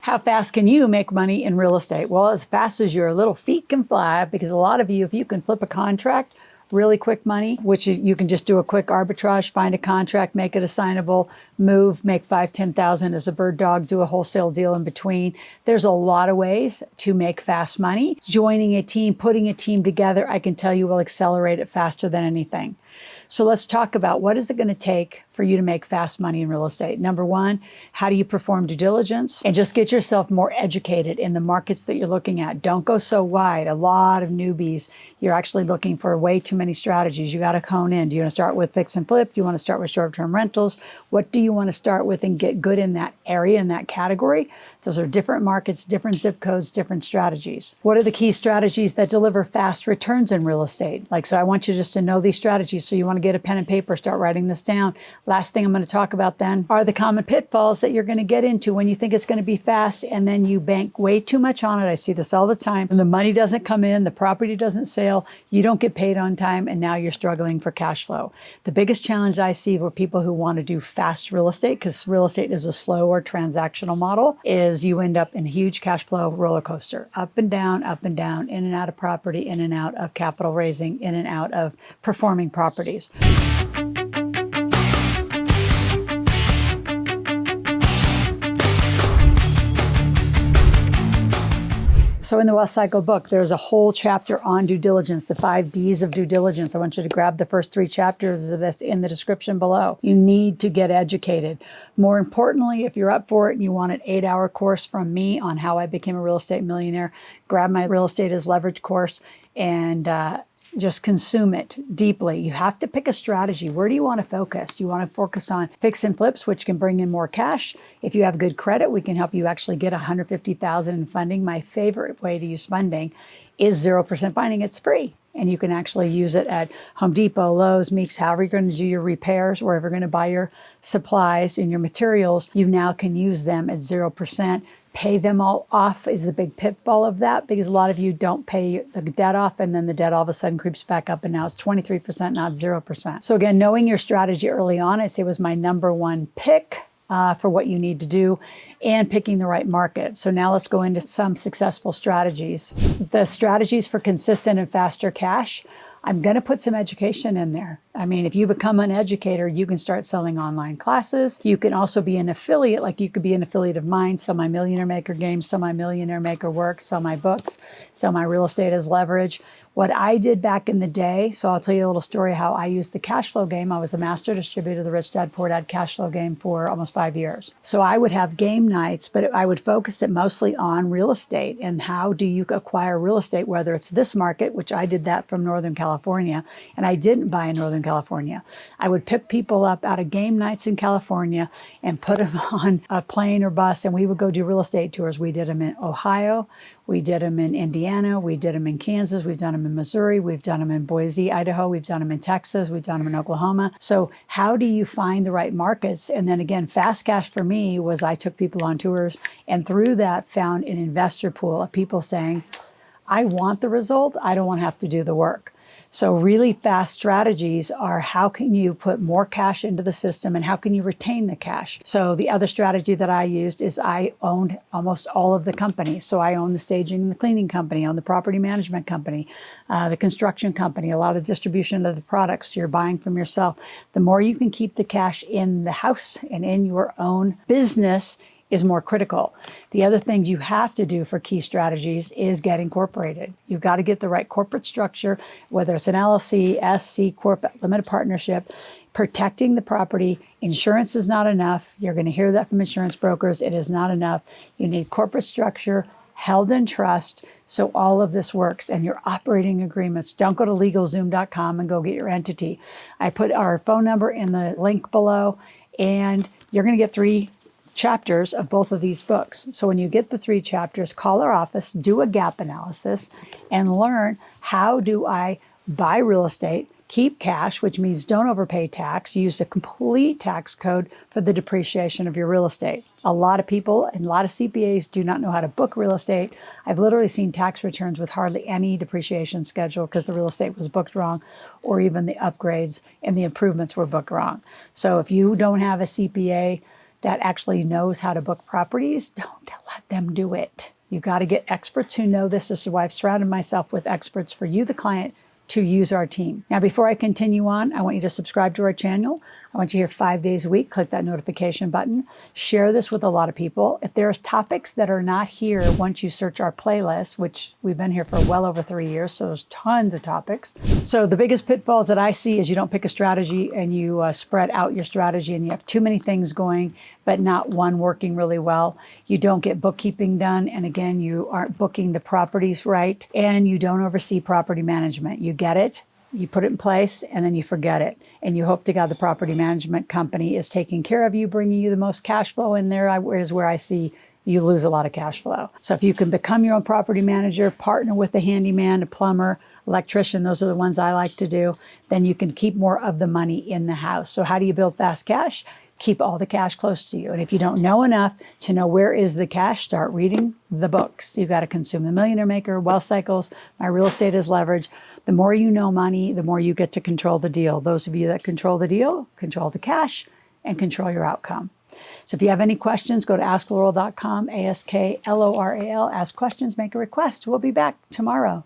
How fast can you make money in real estate? Well, as fast as your little feet can fly, because a lot of you, if you can flip a contract, really quick money, which you can just do a quick arbitrage, find a contract, make it assignable, move, make 5,000-10,000 as a bird dog, do a wholesale deal in between. There's a lot of ways to make fast money. Joining a team, putting a team together, I can tell you will accelerate it faster than anything. So let's talk about what is it going to take for you to make fast money in real estate. Number one, how do you perform due diligence? And just get yourself more educated in the markets that you're looking at. Don't go so wide. A lot of newbies, you're actually looking for way too many strategies. You got to hone in. Do you want to start with fix and flip? Do you want to start with short-term rentals? What do you want to start with and get good in that area, in that category? Those are different markets, different zip codes, different strategies. What are the key strategies that deliver fast returns in real estate? So I want you just to know these strategies. So you want to get a pen and paper, start writing this down. Last thing I'm going to talk about then are the common pitfalls that you're going to get into when you think it's going to be fast and then you bank way too much on it. I see this all the time. And the money doesn't come in, the property doesn't sell, you don't get paid on time, and now you're struggling for cash flow. The biggest challenge I see for people who want to do fast real estate, because real estate is a slower transactional model, is you end up in a huge cash flow roller coaster. Up and down, in and out of property, in and out of capital raising, in and out of performing properties. So in the Wealth Cycle book, there's a whole chapter on due diligence, the 5 Ds of due diligence. I want you to grab the first 3 chapters of this in the description below. You need to get educated. More importantly, if you're up for it and you want an 8-hour course from me on how I became a real estate millionaire, grab my Real Estate as Leverage course and just consume it deeply. You have to pick a strategy. Where do you want to focus? Do you want to focus on fix and flips, which can bring in more cash? If you have good credit, we can help you actually get $150,000 in funding. My favorite way to use funding is 0% funding. It's free. And you can actually use it at Home Depot, Lowe's, Meeks, however you're going to do your repairs, wherever you're going to buy your supplies and your materials, you now can use them at 0%. Pay them all off is the big pitfall of that, because a lot of you don't pay the debt off, and then the debt all of a sudden creeps back up, and now it's 23%, not 0%. So again, knowing your strategy early on, I say, was my number one pick for what you need to do, and picking the right market. So now let's go into some successful strategies. The strategies for consistent and faster cash. I'm going to put some education in there. I mean, if you become an educator, you can start selling online classes. You can also be an affiliate, like you could be an affiliate of mine, sell my Millionaire Maker games, sell my Millionaire Maker work, sell my books, sell my Real Estate as Leverage. What I did back in the day, so I'll tell you a little story how I used the cash flow game. I was the master distributor of the Rich Dad Poor Dad cash flow game for almost 5 years. So I would have game nights, but I would focus it mostly on real estate and how do you acquire real estate, whether it's this market, which I did that from Northern California, and I didn't buy in Northern California. I would pick people up out of game nights in California and put them on a plane or bus, and we would go do real estate tours. We did them in Ohio. We did them in Indiana, we did them in Kansas, we've done them in Missouri, we've done them in Boise, Idaho, we've done them in Texas, we've done them in Oklahoma. So how do you find the right markets? And then again, fast cash for me was I took people on tours, and through that found an investor pool of people saying, I want the result, I don't want to have to do the work. So really fast strategies are how can you put more cash into the system and how can you retain the cash? So the other strategy that I used is I owned almost all of the companies. So I own the staging and the cleaning company, I own the property management company, the construction company, a lot of distribution of the products you're buying from yourself. The more you can keep the cash in the house and in your own business is more critical. The other things you have to do for key strategies is get incorporated. You've got to get the right corporate structure, whether it's an LLC, SC, Corp, limited partnership, protecting the property. Insurance is not enough. You're going to hear that from insurance brokers. It is not enough. You need corporate structure, held in trust, so all of this works. And your operating agreements. Don't go to LegalZoom.com and go get your entity. I put our phone number in the link below, and you're going to get 3 chapters of both of these books. So when you get the 3 chapters, call our office, do a gap analysis, and learn how do I buy real estate, keep cash, which means don't overpay tax, use the complete tax code for the depreciation of your real estate. A lot of people and a lot of CPAs do not know how to book real estate. I've literally seen tax returns with hardly any depreciation schedule because the real estate was booked wrong, or even the upgrades and the improvements were booked wrong. So if you don't have a CPA, that actually knows how to book properties, don't let them do it. You got to get experts who know this. This is why I've surrounded myself with experts for you, the client, to use our team. Now, before I continue on, I want you to subscribe to our channel. I want you here 5 days a week. Click that notification button. Share this with a lot of people. If there's topics that are not here once you search our playlist, which we've been here for well over 3 years, so there's tons of topics. So the biggest pitfalls that I see is you don't pick a strategy and you spread out your strategy and you have too many things going, but not one working really well. You don't get bookkeeping done. And again, you aren't booking the properties right. And you don't oversee property management. You get it, you put it in place, and then you forget it. And you hope to God the property management company is taking care of you, bringing you the most cash flow in there, is where I see you lose a lot of cash flow. So if you can become your own property manager, partner with a handyman, a plumber, electrician, those are the ones I like to do, then you can keep more of the money in the house. So how do you build fast cash? Keep all the cash close to you. And if you don't know enough to know where is the cash, start reading the books. You got to consume The Millionaire Maker, Wealth Cycles, My Real Estate is Leverage. The more you know money, the more you get to control the deal. Those of you that control the deal, control the cash, and control your outcome. So if you have any questions, go to askloral.com, ASKLORAL, ask questions, make a request. We'll be back tomorrow.